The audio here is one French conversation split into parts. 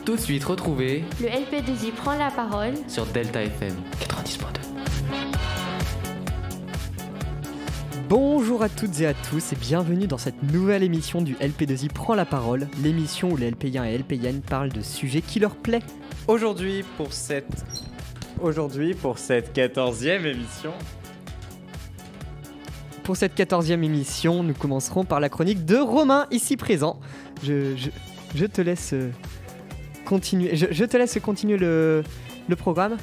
Tout de suite, retrouvez Le LP2I prend la parole sur Delta FM 90.2. Bonjour à toutes et à tous et bienvenue dans cette nouvelle émission du LP2I prend la parole, l'émission où les LPiens et LPiennes parlent de sujets qui leur plaisent. Aujourd'hui pour cette 14e émission. Pour cette 14e émission, nous commencerons par la chronique de Romain, ici présent. Je te laisse continuer. Je te laisse continuer le programme.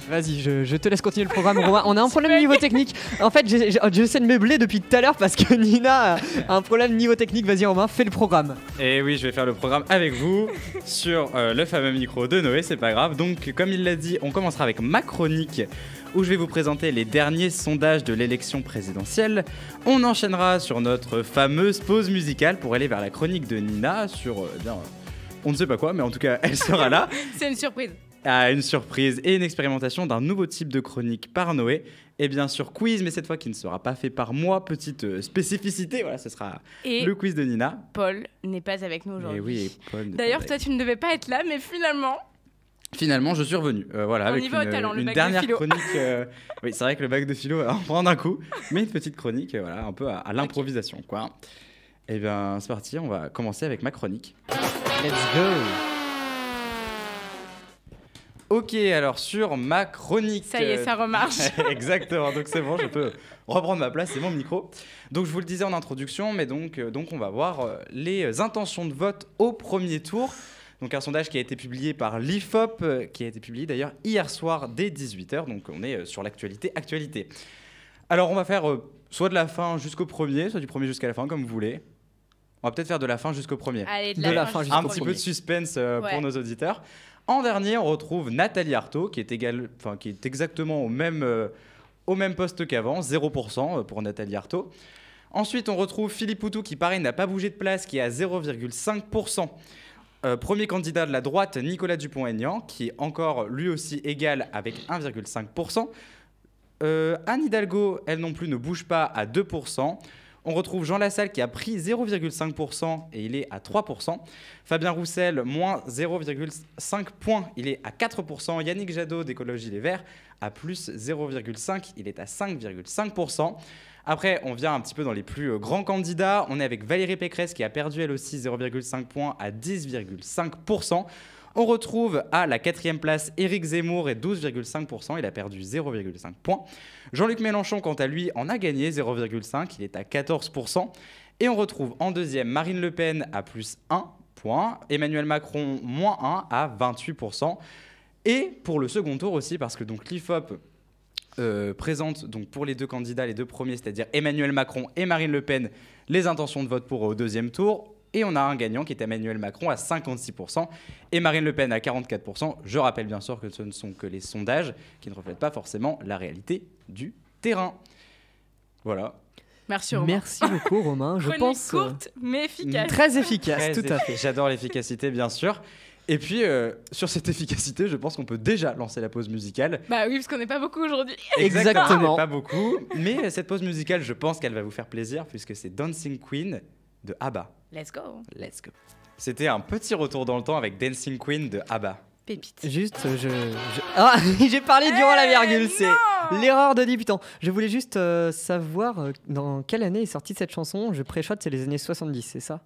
Vas-y, je te laisse continuer le programme, Romain. On a un problème niveau technique. En fait, j'essaie de meubler depuis tout à l'heure parce que Nina a un problème niveau technique. Vas-y, Romain, fais le programme. Et oui, je vais faire le programme avec vous sur le fameux micro de Noé, c'est pas grave. Donc, comme il l'a dit, on commencera avec ma chronique où je vais vous présenter les derniers sondages de l'élection présidentielle. On enchaînera sur notre fameuse pause musicale pour aller vers la chronique de Nina sur, on ne sait pas quoi, mais en tout cas, elle sera là. C'est une surprise. À une surprise et une expérimentation d'un nouveau type de chronique par Noé. Et bien sûr, quiz, mais cette fois qui ne sera pas fait par moi. Petite spécificité, voilà, ce sera le quiz de Nina. Paul n'est pas avec nous aujourd'hui. Et oui, Paul. D'ailleurs, toi, tu ne devais pas être là, mais finalement, je suis revenu. Voilà, on avec y va au talent, le une bac dernière de philo. chronique. Oui, c'est vrai que le bac de philo va en prendre un coup, mais une petite chronique, voilà, un peu à l'improvisation, quoi. Et bien, c'est parti, on va commencer avec ma chronique. Let's go. Ok, alors sur ma chronique... Ça y est, ça remarche. Exactement, donc c'est bon, je peux reprendre ma place, c'est mon micro. Donc je vous le disais en introduction, mais donc on va voir les intentions de vote au premier tour. Donc un sondage qui a été publié par l'IFOP, qui a été publié d'ailleurs hier soir dès 18h, donc on est sur l'actualité. Alors on va faire soit de la fin jusqu'au premier, soit du premier jusqu'à la fin, comme vous voulez. On va peut-être faire de la fin jusqu'au premier. Allez, De la fin jusqu'au Un petit peu de suspense pour Ouais. nos auditeurs. En dernier, on retrouve Nathalie Arthaud, qui est exactement au même poste qu'avant, 0% pour Nathalie Arthaud. Ensuite, on retrouve Philippe Poutou, qui pareil n'a pas bougé de place, qui est à 0,5%. Premier candidat de la droite, Nicolas Dupont-Aignan, qui est encore lui aussi égal avec 1,5%. Anne Hidalgo, elle non plus, ne bouge pas à 2%. On retrouve Jean Lassalle qui a pris 0,5% et il est à 3%. Fabien Roussel, moins 0,5 points, il est à 4%. Yannick Jadot d'Écologie Les Verts à plus 0,5, il est à 5,5%. Après, on vient un petit peu dans les plus grands candidats. On est avec Valérie Pécresse qui a perdu elle aussi 0,5 points à 10,5%. On retrouve à la 4e place Éric Zemmour et 12,5%, il a perdu 0,5 points. Jean-Luc Mélenchon, quant à lui, en a gagné 0,5, il est à 14%. Et on retrouve en deuxième Marine Le Pen à plus 1 point, Emmanuel Macron moins 1 à 28%. Et pour le second tour aussi, parce que donc l'IFOP présente donc pour les deux candidats, les deux premiers, c'est-à-dire Emmanuel Macron et Marine Le Pen, les intentions de vote pour au deuxième tour. Et on a un gagnant qui est Emmanuel Macron à 56% et Marine Le Pen à 44%. Je rappelle bien sûr que ce ne sont que les sondages qui ne reflètent pas forcément la réalité du terrain. Voilà. Merci, Romain. Merci beaucoup, Romain. Je Chronique pense courte, mais efficace. très efficace, tout à fait. J'adore l'efficacité, bien sûr. Et puis, sur cette efficacité, je pense qu'on peut déjà lancer la pause musicale. Bah oui, parce qu'on n'est pas beaucoup aujourd'hui. Exactement. Pas beaucoup. Mais cette pause musicale, je pense qu'elle va vous faire plaisir puisque c'est Dancing Queen de ABBA. Let's go. Let's go. C'était un petit retour dans le temps avec Dancing Queen de ABBA. Pépite. Juste, Ah, j'ai parlé durant la virgule, non c'est l'erreur de débutant. Je voulais juste savoir dans quelle année est sortie cette chanson. Je pré-shot, c'est les années 70, c'est ça?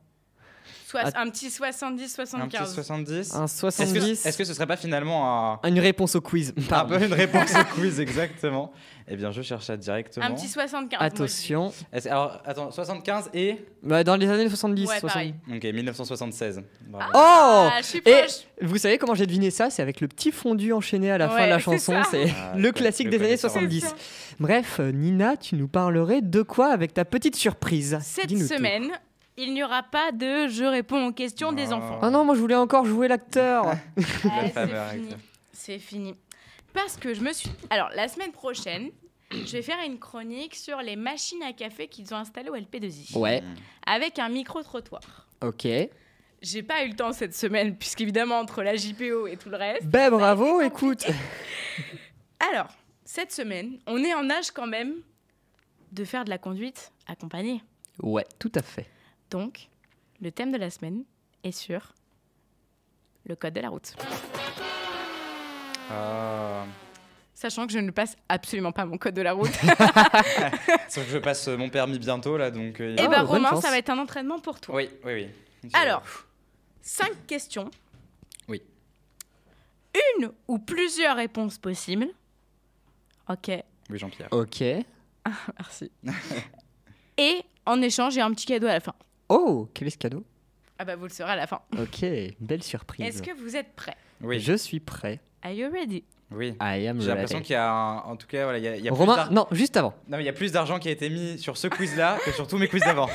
Un petit 70-75. Un petit 70. Un 70. Est-ce que ce serait pas finalement Une réponse au quiz. un Pardon. peu une réponse au quiz, exactement? Eh bien, je cherche ça directement. Un petit 75. Attention. Alors, attends, 75 et... Bah, dans les années 70. Ouais, 60. pareil. Ok, 1976. Bravo. Oh Ah, je suis Et proche. vous savez comment j'ai deviné ça? C'est avec le petit fondu enchaîné à la fin Ouais, de la c'est chanson. ça. C'est Ah, le classique des années connaisseur. 70. C'est ça. Bref, Nina, tu nous parlerais de quoi avec ta petite surprise? Cette Dis-nous tout. semaine, il n'y aura pas de je réponds aux questions des Non. enfants. Ah non, moi je voulais encore jouer l'acteur. Ah, fameux c'est fini. acteur. C'est fini. Parce que je me suis... Alors, la semaine prochaine, je vais faire une chronique sur les machines à café qu'ils ont installées au LP2I. Ouais, Avec un micro-trottoir. ok. J'ai pas eu le temps cette semaine, puisqu'évidemment, entre la JPO et tout le reste... Ben bravo, été écoute. Alors, cette semaine, on est en âge quand même de faire de la conduite accompagnée. Ouais, tout à fait. Donc, le thème de la semaine est sur le code de la route. Ah. Sachant que je ne passe absolument pas mon code de la route. Sauf que je passe mon permis bientôt, là, donc... Et Oh, bah bonne Romain, chance. ça va être un entraînement pour toi. Oui, oui, oui. Alors, 5 questions. Oui. Une ou plusieurs réponses possibles. Ok, Oui, Jean-Pierre. Ok. merci. Et en échange, j'ai un petit cadeau à la fin. Oh, quel est ce cadeau? Ah bah vous le saurez à la fin. Ok, belle surprise. Est-ce que vous êtes prêts? Oui, Je suis prêt. Are you ready? oui. I am J'ai l'impression ready. qu'il y a en tout cas, voilà, il y a plus Romain, d'argent. non, juste avant. Non, mais il y a plus d'argent qui a été mis sur ce quiz-là que sur tous mes quiz d'avant.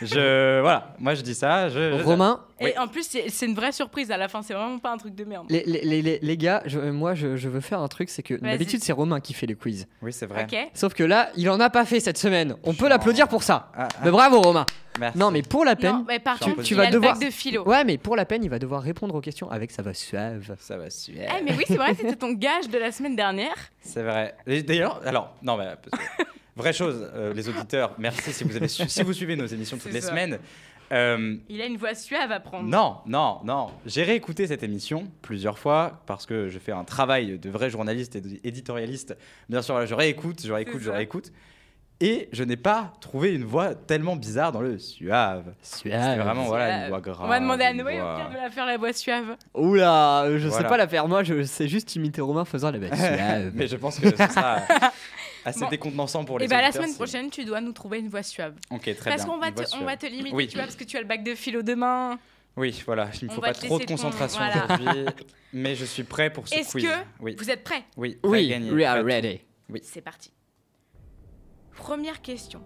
Voilà, moi je dis ça. Romain, Et Oui. en plus, c'est une vraie surprise à la fin, c'est vraiment pas un truc de merde. les gars, moi je veux faire un truc, c'est que Vas-y. d'habitude c'est Romain qui fait les quiz. Oui, c'est vrai. Ok. Sauf que là, il en a pas fait cette semaine. On peut l'applaudir pour ça. Ah, ah, Mais bravo Romain. merci. Non, mais pour la Non, peine, mais par Tu contre, tu il vas a le devoir- bac de philo. ouais, mais pour la peine, il va devoir répondre aux questions avec sa voix suave. Ça va super. Eh, mais oui, c'est vrai, c'était ton gage de la semaine dernière. C'est vrai. Et d'ailleurs, alors, non, mais vraie chose, les auditeurs, merci si vous suivez nos émissions toutes C'est les ça. semaines. Il a une voix suave à prendre. Non. J'ai réécouté cette émission plusieurs fois parce que je fais un travail de vrai journaliste et éditorialiste. Bien sûr, là, je réécoute. C'est ça. Et je n'ai pas trouvé une voix tellement bizarre dans le suave. C'était vraiment, voilà, une voix grave. On va demander à une Noé voix- au pire de la faire la voix suave. Oula, je sais Voilà. pas la faire. Moi, je sais juste imiter Romain faisant la voix suave. Mais je pense que ce sera assez Bon. décontenançant pour les Et bah la auditeurs, semaine si- prochaine, tu dois nous trouver une voix suave. Ok, très Parce bien. qu'on va une voix te, on suave. va te limiter, Oui. tu vois, parce que tu as le bac de philo demain. Oui, voilà, il ne On faut va pas te trop de laisser ton- concentration voilà. aujourd'hui. Mais je suis prêt pour ce Est-ce quiz. que Oui, vous êtes prêts? oui, prêt à Oui, gagner. we are Prêt à ready. C'est parti. Première question.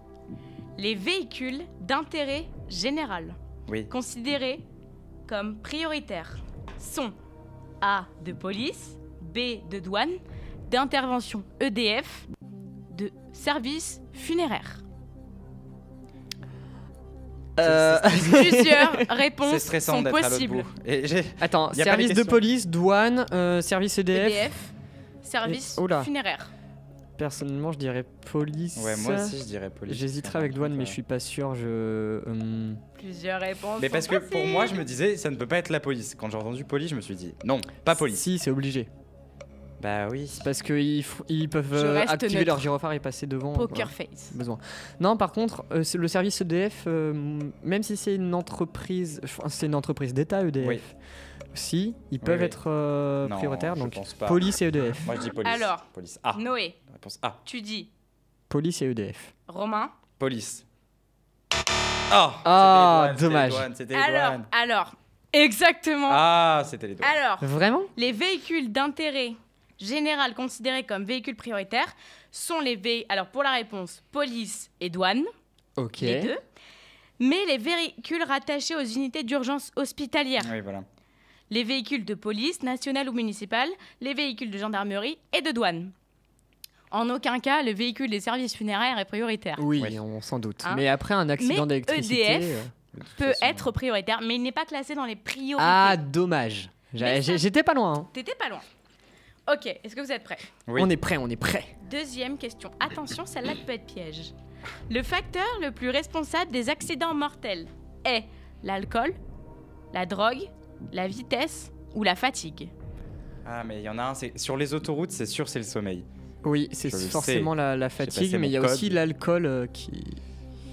Les véhicules d'intérêt général tout. Oui, considérés comme prioritaires sont A de police, B de douane, d'intervention EDF, de service funéraire. Plusieurs c'est réponses stressant sont d'être à l'autre possibles. bout. Et Attends, Y a pas service les de questions. police, douane, service EDF. EDF, service Et- oula. funéraire. Personnellement, je dirais police. Ouais, moi aussi, je dirais police. J'hésiterais avec douane, mais je suis pas sûr. Plusieurs réponses. Mais sont parce que pour possibles. moi, je me disais, ça ne peut pas être la police. Quand j'ai entendu police, je me suis dit, non, pas police. Si, c'est obligé. Bah oui. Parce qu'ils peuvent Je reste activer neutre. leur gyrophare et passer devant. Poker voilà, face. besoin. Non, par contre, c'est le service EDF, même si c'est une entreprise, c'est une entreprise d'État EDF. Oui. Si, ils peuvent oui. être Non, prioritaires. je Donc pense pas. police et EDF. Moi, je dis police. Alors. Police A. Noé, Réponse A. tu dis Police et EDF. Romain. Police. Oh, Ah, c'était les douanes, dommage. C'était les douanes. Alors, exactement. Ah, c'était les douanes. Alors, Vraiment? les véhicules d'intérêt général considérés comme véhicules prioritaires sont les véhicules. Alors, pour la réponse, police et douane, Ok. les deux. Mais les véhicules rattachés aux unités d'urgence hospitalière, Oui, voilà. les véhicules de police, nationale ou municipale, les véhicules de gendarmerie et de douane. En aucun cas, le véhicule des services funéraires est prioritaire. Oui, Oui. on s'en doute. Hein? Mais après un accident Mais d'électricité. EDF De toute Peut façon, être prioritaire, mais il n'est pas classé dans les priorités. Ah, dommage. Mais ça- J'étais pas loin. Hein. T'étais pas loin. Ok, est-ce que vous êtes prêts? Oui. On est prêt, on est prêt. Deuxième question. Attention, celle-là peut être piège. Le facteur le plus responsable des accidents mortels est l'alcool, la drogue, la vitesse ou la fatigue? Ah, mais il y en a un, c'est sur les autoroutes, c'est sûr, c'est le sommeil. Oui, c'est Je le forcément la fatigue, passé mais il y a mon aussi code. l'alcool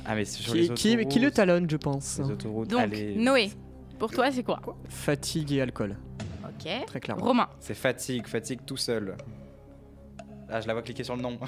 Ah, mais sur les qui autoroutes. le talonne, je pense. Les autoroutes, Donc, allez. Noé, pour toi, c'est quoi? Fatigue et alcool, Ok. très clairement. Romain. C'est fatigue tout seul. Ah, je la vois cliquer sur le nom.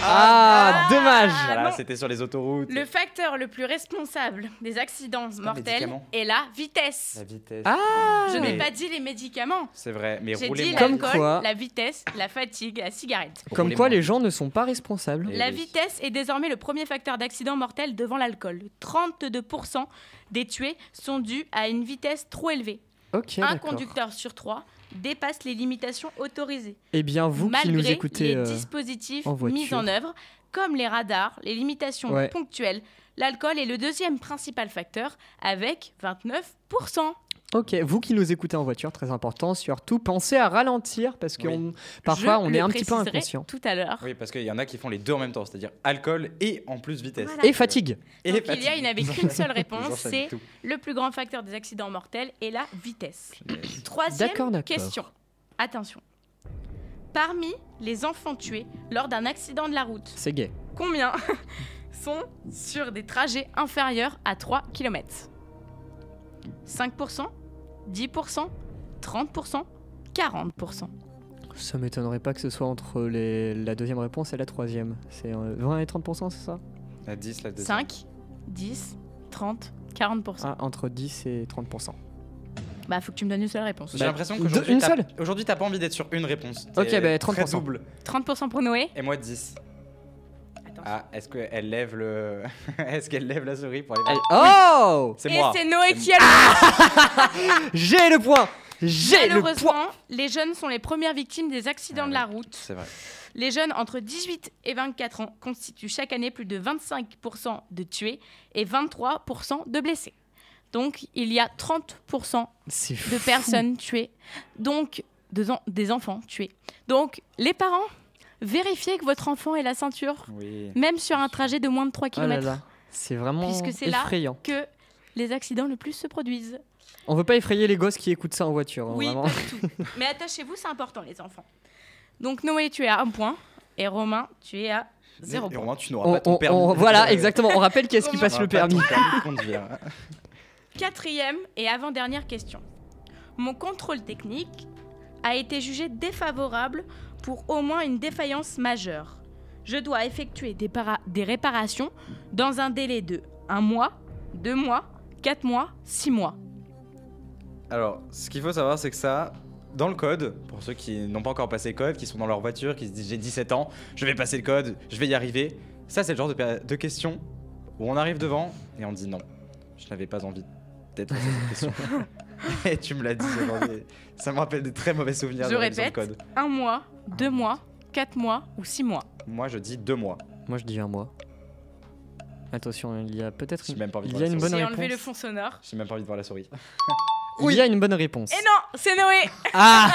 Ah, dommage. Voilà, non. c'était sur les autoroutes. Le facteur le plus responsable des accidents mortels médicament. est la vitesse. La vitesse. Ah, Je n'ai mais- pas dit les médicaments. C'est vrai, mais J'ai rouler dit moins Comme vite. l'alcool, quoi. la vitesse, la fatigue, la cigarette. Comme Rouler quoi moins les gens ne sont pas responsables. Eh La oui. vitesse est désormais le premier facteur d'accident mortel devant l'alcool. 32% des tués sont dus à une vitesse trop élevée. Ok, Un d'accord. conducteur sur 3 dépasse les limitations autorisées. Eh bien, vous qui Malgré nous écoutez, les dispositifs en voiture. mis en œuvre, comme les radars, les limitations Ouais. ponctuelles, l'alcool est le deuxième principal facteur avec 29%. Ok, vous qui nous écoutez en voiture, très important, surtout pensez à ralentir parce que parfois on est un petit peu inconscient. Tout à l'heure. Oui, parce qu'il y en a qui font les deux en même temps, c'est-à-dire alcool et en plus vitesse. Voilà. Et fatigue. Donc il n'y avait qu'une seule réponse, J'enchaîne c'est tout. le plus grand facteur des accidents mortels et la vitesse. Troisième D'accord. question. Attention. Parmi les enfants tués lors d'un accident de la route, C'est gay. combien sont sur des trajets inférieurs à 3 km? 5%, 10%, 30%, 40%. Ça m'étonnerait pas que ce soit entre la deuxième réponse et la troisième. C'est 20 et 30%, c'est ça? La 10, la 2. 5, 10, 30, 40%. Ah, entre 10 et 30%. Bah, faut que tu me donnes une seule réponse. J'ai l'impression qu'aujourd'hui, une seule aujourd'hui, t'as pas envie d'être sur une réponse. Ok, T'es bah, très 30%. double. 30% pour Noé. Et moi 10. Attention. Ah, est-ce qu'elle lève le. Est-ce qu'elle lève la souris pour aller voir Oh! C'est Et moi. c'est Noé qui a le J'ai le point! J'ai le point! Malheureusement, les jeunes sont les premières victimes des accidents Ah de la oui. route. C'est vrai. Les jeunes entre 18 et 24 ans constituent chaque année plus de 25% de tués et 23% de blessés. Donc, il y a 30% C'est de fou. personnes tuées, donc des enfants tués. Donc, les parents, vérifiez que votre enfant ait la ceinture, Oui. même sur un trajet de moins de 3 Oh là km, là, c'est vraiment puisque c'est là effrayant. que les accidents le plus se produisent. On veut pas effrayer les gosses qui écoutent ça en voiture. Oui, Vraiment. pas du tout. Mais attachez-vous, c'est important, les enfants. Donc, Noé, tu es à 1 point, et Romain, tu es à 0 Et point. Romain, tu n'auras pas ton permis. Voilà, exactement. On rappelle qui est-ce qui On passe Tu le n'auras pas permis. ton permis de conduire. Quatrième et avant-dernière question. Mon contrôle technique a été jugé défavorable pour au moins une défaillance majeure. Je dois effectuer des réparations dans un délai de 1 mois, 2 mois, 4 mois, 6 mois. Alors, ce qu'il faut savoir, c'est que ça, dans le code, pour ceux qui n'ont pas encore passé le code, qui sont dans leur voiture, qui se disent j'ai 17 ans, je vais passer le code, je vais y arriver. Ça, c'est le genre de questions où on arrive devant et on dit non, je n'avais pas envie d'être à cette question. Et tu me l'as dit aujourd'hui. Ça me rappelle des très mauvais souvenirs Je de révision de répète, code. 1 mois, 2 mois, 4 mois ou 6 mois. Moi, je dis 2 mois. Moi, je dis un mois. Attention, il y a peut-être J'ai même pas envie de il y a voir une la bonne souris. J'ai réponse. enlevé le fond sonore. J'ai même pas envie de voir la souris. Il y a une bonne réponse. Et non, c'est Noé. Ah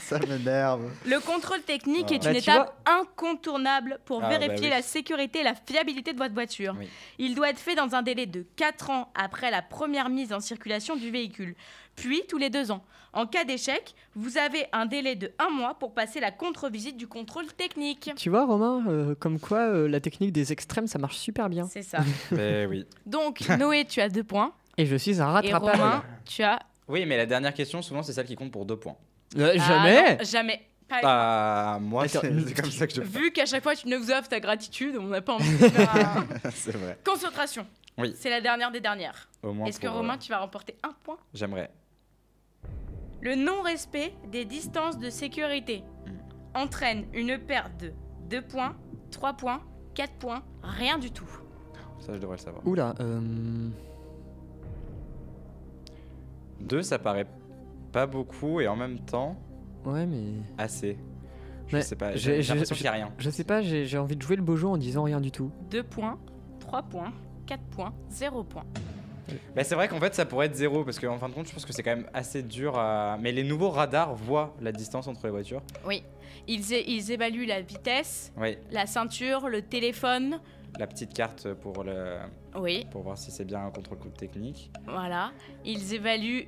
Ça m'énerve. Le contrôle technique Ah. est Bah, une tu étape incontournable pour Ah, bah vérifier oui. la sécurité et la fiabilité de votre voiture. Oui. Il doit être fait dans un délai de 4 ans après la première mise en circulation du véhicule, puis tous les 2 ans. En cas d'échec, vous avez un délai de 1 mois pour passer la contre-visite du contrôle technique. Tu vois, Romain, comme quoi la technique des extrêmes, ça marche super bien. C'est ça. Eh oui. Donc, Noé, tu as 2 points. Et je suis un Et rattrapage. Romain, tu as... Oui, mais la dernière question, souvent, c'est celle qui compte pour 2 points. Jamais. Ah, non, jamais. Pas avec moi. Ah, moi, Attends, c'est comme ça que je fais. Vu qu'à chaque fois, tu nous offres ta gratitude, on n'a pas envie de faire un- C'est vrai. Concentration. Oui. C'est la dernière des dernières. Au moins Est-ce que pour, Romain, tu vas remporter 1 point? J'aimerais. Le non-respect des distances de sécurité entraîne une perte de 2 points, 3 points, 4 points, rien du tout. Ça, je devrais le savoir. Oula, 2, ça paraît pas beaucoup et en même temps, ouais, mais assez. Je Ouais, sais pas, j'ai- j'ai l'impression qu'il n'y a rien. je sais pas, j'ai envie de jouer le beau jeu en disant rien du tout. 2 points, 3 points, 4 points, 0 points. Bah, c'est vrai qu'en fait, ça pourrait être 0 parce qu'en fin de compte, je pense que c'est quand même assez dur à. Mais les nouveaux radars voient la distance entre les voitures. Oui. Ils évaluent la vitesse, Oui, la ceinture, le téléphone. la petite carte pour, Oui, pour voir si c'est bien un contrôle technique. voilà. Ils évaluent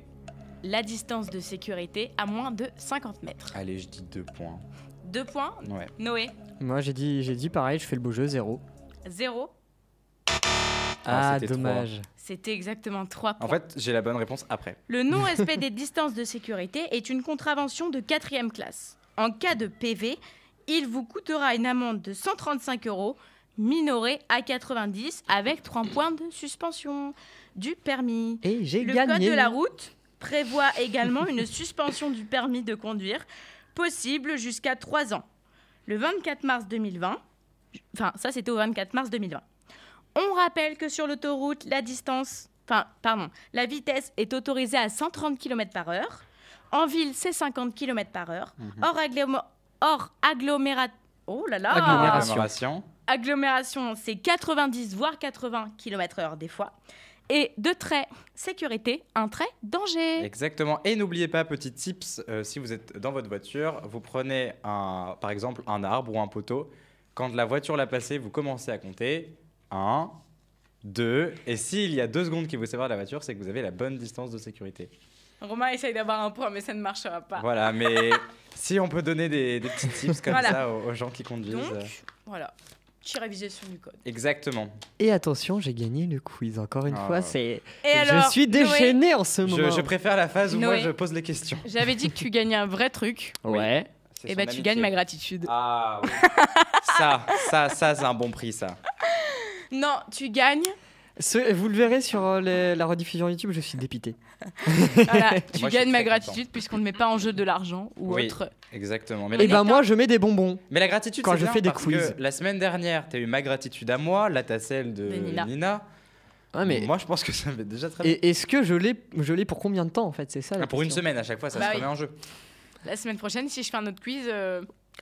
la distance de sécurité à moins de 50 mètres. Allez, je dis 2 points. 2 points, Ouais. Noé. Moi, j'ai dit pareil, je fais le beau jeu, 0. 0. Ah, c'était dommage. C'était exactement 3 points. En fait, j'ai la bonne réponse après. Le non-respect des distances de sécurité est une contravention de 4e classe. En cas de PV, il vous coûtera une amende de 135 €, minorée à 90 avec 3 points de suspension du permis. Et j'ai Le gagné. code de la route prévoit également une suspension du permis de conduire possible jusqu'à 3 ans. Le 24 mars 2020, enfin ça c'était au 24 mars 2020. On rappelle que sur l'autoroute, la vitesse est autorisée à 130 km/h. En ville, c'est 50 km/h. Hors Agglomération. agglomération, c'est 90 voire 80 km/h des fois. Et 2 traits sécurité, 1 trait danger. Exactement. Et n'oubliez pas, petit tips, si vous êtes dans votre voiture, vous prenez par exemple un arbre ou un poteau. Quand la voiture l'a passé, vous commencez à compter 1, 2. Et s'il y a 2 secondes qui vous séparent de la voiture, c'est que vous avez la bonne distance de sécurité. Romain essaye d'avoir un point, mais ça ne marchera pas. Voilà, mais si on peut donner des petits tips comme Voilà. ça aux gens qui conduisent. Donc, voilà. Petit révision du code. Exactement. Et attention, j'ai gagné le quiz. Encore une Ah. fois, c'est. Et alors, Je suis déchaîné en ce moment. Je préfère la phase où moi Noé. je pose les questions. J'avais dit que tu gagnais un vrai truc. Ouais. C'est Et son bah, tu amitié. gagnes ma gratitude. Ah oui. ça c'est un bon prix, ça. Non, tu gagnes. Vous le verrez sur la rediffusion YouTube, je suis dépité. Voilà, tu Moi, je suis gagnes ma très gratitude puisqu'on ne met pas en jeu de l'argent ou Oui. autre. Exactement. Et ben moi, je mets des bonbons. Mais la gratitude, Quand c'est je bien fais des parce quiz. que la semaine dernière, t'as eu ma gratitude à moi, là t'as celle de Nina. Nina. Ouais, mais. Moi, je pense que ça va déjà très bien. Et est-ce que je l'ai pour combien de temps en fait? C'est ça la Pour une question. semaine à chaque fois, ça Bah se oui. remet en jeu. La semaine prochaine, si je fais un autre quiz,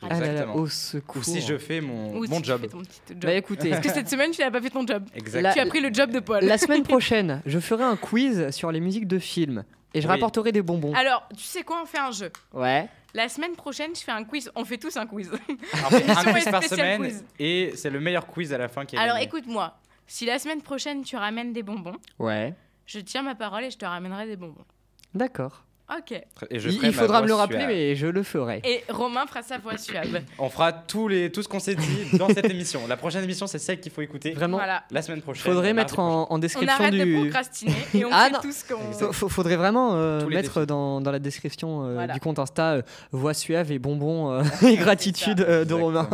Ah là là, Exactement. au secours. Ou si je fais mon ou si tu job. fais ton petit job. Bah écoutez, Parce que cette semaine, tu n'as pas fait ton job. Exactement. Tu as pris le job de Paul. la semaine prochaine, je ferai un quiz sur les musiques de films et je Oui. rapporterai des bonbons. Alors, tu sais quoi, on fait un jeu. Ouais. La semaine prochaine, je fais un quiz. On fait tous un quiz. En fait, un quiz par spécial semaine quiz. et c'est le meilleur quiz à la fin qui est Alors, gagné. écoute-moi. Si la semaine prochaine, tu ramènes des bonbons, Ouais. je tiens ma parole et je te ramènerai des bonbons. D'accord. Ok. Et je Il ferai ma faudra me voix le rappeler, suave. mais je le ferai. Et Romain fera sa voix suave. On fera tout ce qu'on s'est dit dans cette émission. La prochaine émission, c'est celle qu'il faut écouter Vraiment. Voilà. la semaine prochaine. Faudrait mardi mettre en On description arrête de du. procrastiner et on Ah fait non. tout ce qu'on... Exactement. Faudrait vraiment Tous les mettre défis. dans la description Voilà. du compte Insta voix suave et bonbons et gratitude de Exactement. Romain.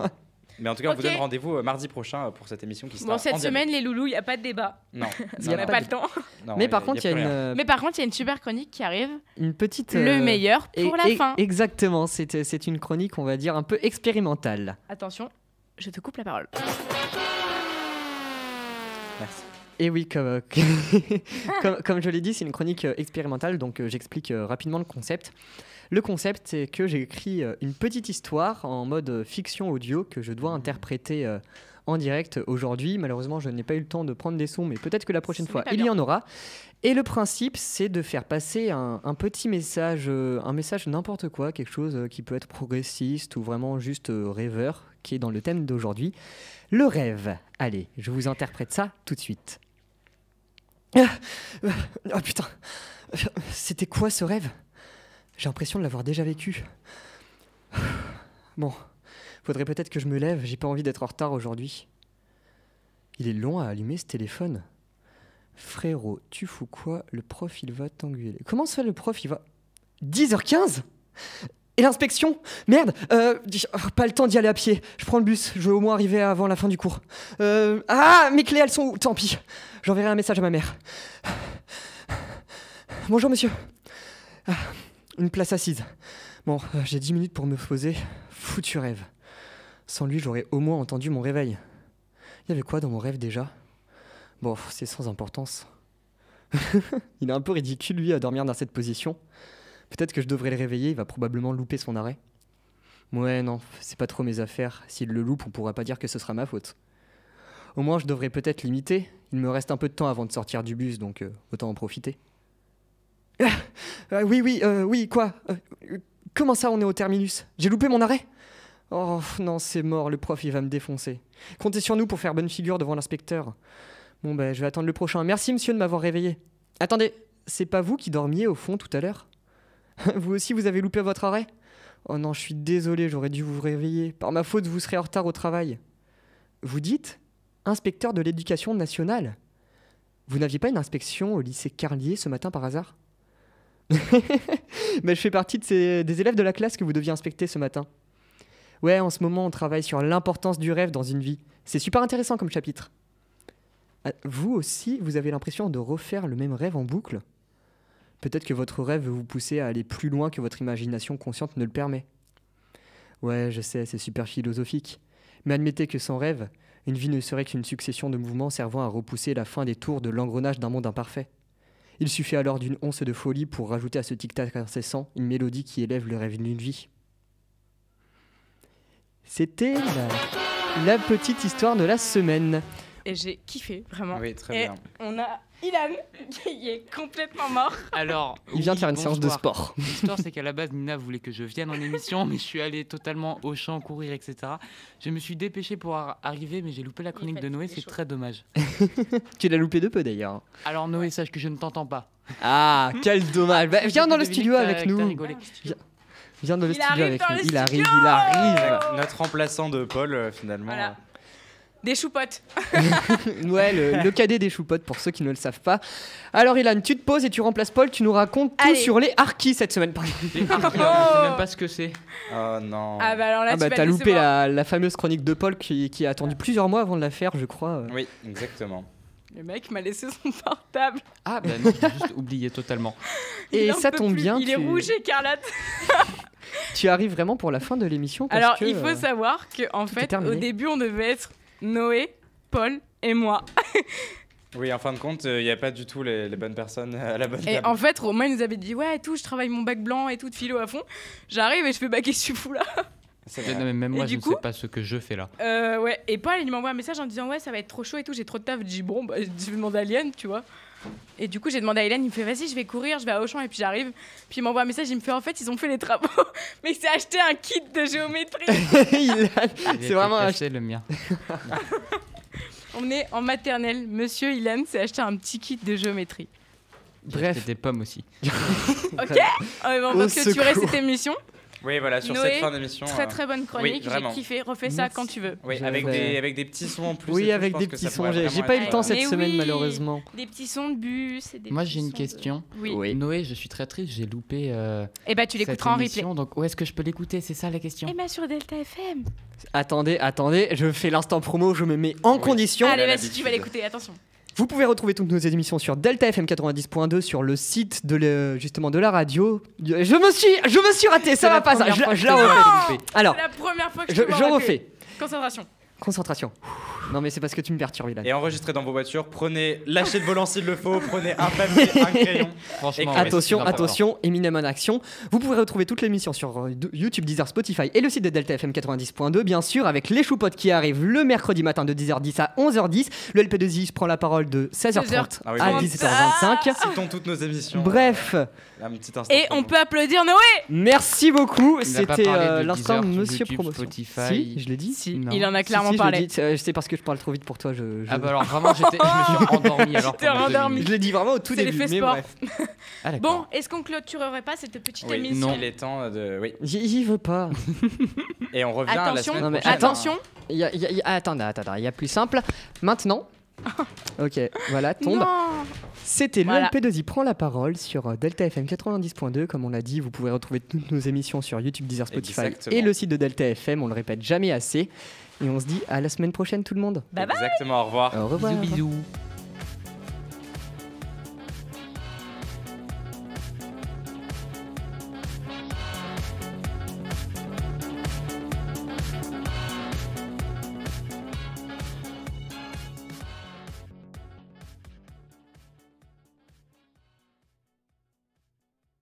Mais en tout cas, on vous Ok. donne rendez-vous mardi prochain pour cette émission qui sera Bon, cette en dialogue. semaine, les loulous, il n'y a pas de débat. Non. Il y On a n'a pas pas de- le temps. Non, Mais par contre, il y a plus rien. Mais par contre, il y a une super chronique qui arrive. une petite. Le meilleur pour la fin. Exactement, c'est une chronique, on va dire, un peu expérimentale. Attention, je te coupe la parole. Merci. Et oui, comme je l'ai dit, c'est une chronique expérimentale, donc j'explique rapidement le concept. Le concept, c'est que j'ai écrit une petite histoire en mode fiction audio que je dois interpréter en direct aujourd'hui. Malheureusement, je n'ai pas eu le temps de prendre des sons, mais peut-être que la prochaine Ce fois, n'est pas il y bien. en aura. Et le principe, c'est de faire passer un petit message, un message n'importe quoi, quelque chose qui peut être progressiste ou vraiment juste rêveur, qui est dans le thème d'aujourd'hui. Le rêve. Allez, je vous interprète ça tout de suite. Oh putain, c'était quoi ce rêve? J'ai l'impression de l'avoir déjà vécu. Bon, faudrait peut-être que je me lève, j'ai pas envie d'être en retard aujourd'hui. Il est long à allumer ce téléphone. Frérot, tu fous quoi? Le prof il va t'engueuler. Comment ça le prof il va... 10h15? Et l'inspection? Merde, pas le temps d'y aller à pied. Je prends le bus, je vais au moins arriver avant la fin du cours. Ah, mes clés elles sont où? Tant pis, j'enverrai un message à ma mère. Bonjour monsieur. Ah, une place assise. Bon, j'ai 10 minutes pour me poser. Foutu rêve. Sans lui, j'aurais au moins entendu mon réveil. Il y avait quoi dans mon rêve déjà? Bon, c'est sans importance. Il est un peu ridicule lui à dormir dans cette position. Peut-être que je devrais le réveiller, il va probablement louper son arrêt. Ouais, non, c'est pas trop mes affaires. S'il le loupe, on pourra pas dire que ce sera ma faute. Au moins, je devrais peut-être l'imiter. Il me reste un peu de temps avant de sortir du bus, donc autant en profiter. Oui, quoi? Comment ça, on est au terminus? J'ai loupé mon arrêt? Oh non, c'est mort, le prof, il va me défoncer. Comptez sur nous pour faire bonne figure devant l'inspecteur. Bon, ben, je vais attendre le prochain. Merci, monsieur, de m'avoir réveillé. Attendez, c'est pas vous qui dormiez au fond tout à l'heure? Vous aussi, vous avez loupé votre arrêt? Oh non, je suis désolé, j'aurais dû vous réveiller. Par ma faute, vous serez en retard au travail. Vous dites? Inspecteur de l'éducation nationale? Vous n'aviez pas une inspection au lycée Carlier ce matin par hasard? Mais je fais partie des élèves de la classe que vous deviez inspecter ce matin. Ouais, en ce moment, on travaille sur l'importance du rêve dans une vie. C'est super intéressant comme chapitre. Ah, vous aussi, vous avez l'impression de refaire le même rêve en boucle? Peut-être que votre rêve veut vous pousser à aller plus loin que votre imagination consciente ne le permet. Ouais, je sais, c'est super philosophique. Mais admettez que sans rêve, une vie ne serait qu'une succession de mouvements servant à repousser la fin des tours de l'engrenage d'un monde imparfait. Il suffit alors d'une once de folie pour rajouter à ce tic-tac incessant une mélodie qui élève le rêve d'une vie. C'était la petite histoire de la semaine. et j'ai kiffé, vraiment. Oui, très Et bien. on a Ilan qui est complètement mort. Alors, Il vient de oui, faire une séance de bonsoir. sport. L'histoire, c'est qu'à la base, Nina voulait que je vienne en émission, mais je suis allé totalement au champ, courir, etc. Je me suis dépêché pour arriver, mais j'ai loupé la chronique de Noé, c'est très dommage. Tu l'as loupé de peu d'ailleurs. Alors, Noé, sache que je ne t'entends pas. Ah, quel dommage. Bah, viens dans le J'ai studio deviné que avec t'as nous. rigolé. Viens dans le Il studio arrive avec dans nous. le Il arrive, studio. il arrive. Notre remplaçant de Paul, finalement. Voilà. Des choupottes. Ouais, le cadet des choupottes pour ceux qui ne le savent pas. Alors Ilan, tu te poses et tu remplaces Paul, tu nous racontes tout Allez. sur les Harkis cette semaine. Pardon. Les Harkis, je sais même pas ce que c'est. Oh non. Ah bah alors là, Ah tu bah vas t'as te loupé décevoir. la fameuse chronique de Paul qui a attendu plusieurs mois avant de la faire, je crois. Oui, exactement. Le mec m'a laissé son portable. Ah, bah non, j'ai juste oublié totalement. Et Il en ça peut tombe plus. bien. Il est rouge écarlate. Tu arrives vraiment pour la fin de l'émission. Parce Alors, que, il faut savoir que en tout est fait, terminé. au début, on devait être Noé, Paul et moi. Oui, en fin de compte, il n'y a pas du tout les bonnes personnes à la bonne Et table. en fait, Romain il nous avait dit ouais, et tout, je travaille mon bac blanc et tout de philo à fond. J'arrive et je fais bac et je suis fou là. C'est Non, vrai. mais même Et moi, du je ne coup sais pas ce que je fais là. Ouais. Et Paul, il m'envoie un message en disant ouais, ça va être trop chaud et tout, j'ai trop de taf. Je dis bon, bah, je vais demander à Liane, tu vois. Et du coup, j'ai demandé à Hélène, il me fait vas-y, je vais courir, je vais à Auchan et puis j'arrive. Puis il m'envoie un message, il me fait en fait, ils ont fait les travaux, mais il s'est acheté un kit de géométrie. C'est vraiment un... C'est le mien. On est en maternelle, monsieur Hélène s'est acheté un petit kit de géométrie. Bref. J'ai des pommes aussi. Ok. On va Au clôturer secours. cette émission. Oui, voilà, sur Noé, cette fin d'émission. Très très bonne chronique, j'ai vraiment. kiffé, refais ça Merci. quand tu veux. Oui, Je avec vais- avec des petits sons en plus. et Oui, tout, avec je pense des que petits ça pourrait sons. J'ai vraiment pas eu être, le temps cette Mais semaine oui. malheureusement. Des petits sons de bus et des Moi, petits j'ai une sons de- question. Oui. Oui. Noé, je suis très triste, j'ai loupé Et bah tu cette l'écouteras en replay. émission, donc où est-ce que je peux l'écouter? C'est ça la question. Et bah sur Delta FM. Attendez, je fais l'instant promo, je me mets en Oui. condition. Allez, a vas-y, l'habitude. tu vas l'écouter, attention. Vous pouvez retrouver toutes nos émissions sur Delta FM 90.2 sur le site justement de la radio. Je me suis raté, ça va pas ça. Je la refais. Alors, C'est la première fois que je te vois rater. refais. Concentration. Concentration. Non mais c'est parce que tu me perturbes Ilan. Et enregistrez dans vos voitures, lâchez de volant s'il le faut, prenez un papier, un crayon. Franchement, Et ouais, Attention, c'est important. attention, Eminem en action. Vous pourrez retrouver toute l'émission sur YouTube, Deezer, Spotify et le site de Delta FM 90.2, bien sûr, avec les choupottes qui arrivent le mercredi matin de 10h10 à 11h10. Le LP2I prend la parole de 16h30 Ah oui, à bon. 17h25. Citons toutes nos émissions. Bref, Un petit instant. Et on peut applaudir Noé. merci beaucoup. Il n'a pas C'était parlé de l'instant Deezer, Monsieur YouTube, Promotion. Spotify. Si, je l'ai dit. Si, Non. il en a Si, clairement si, je parlé. l'ai dit. C'est parce que je parle trop vite pour toi. Ah bah alors vraiment, je me suis endormi alors. T'es pendant deux endormi. minutes. Je l'ai dit vraiment au tout C'est début. l'effet mais sport. bref. Ah, d'accord. Bon, est-ce qu'on clôturerait pas cette petite Oui, émission Non. il est temps de. Oui. J'y veux pas. Et on revient à la Attention, semaine Non, mais prochaine. attention. Attends, il y a plus simple. Maintenant. Ok, voilà, tombe. Non. C'était Voilà. le LP2I prend la parole sur Delta FM 90.2. Comme on l'a dit, vous pouvez retrouver toutes nos émissions sur YouTube, Deezer, Spotify Exactement. et le site de Delta FM. On le répète jamais assez. Et on se dit à la semaine prochaine, tout le monde. Bye bye. Exactement, au revoir. Au revoir. Bisous, bisous.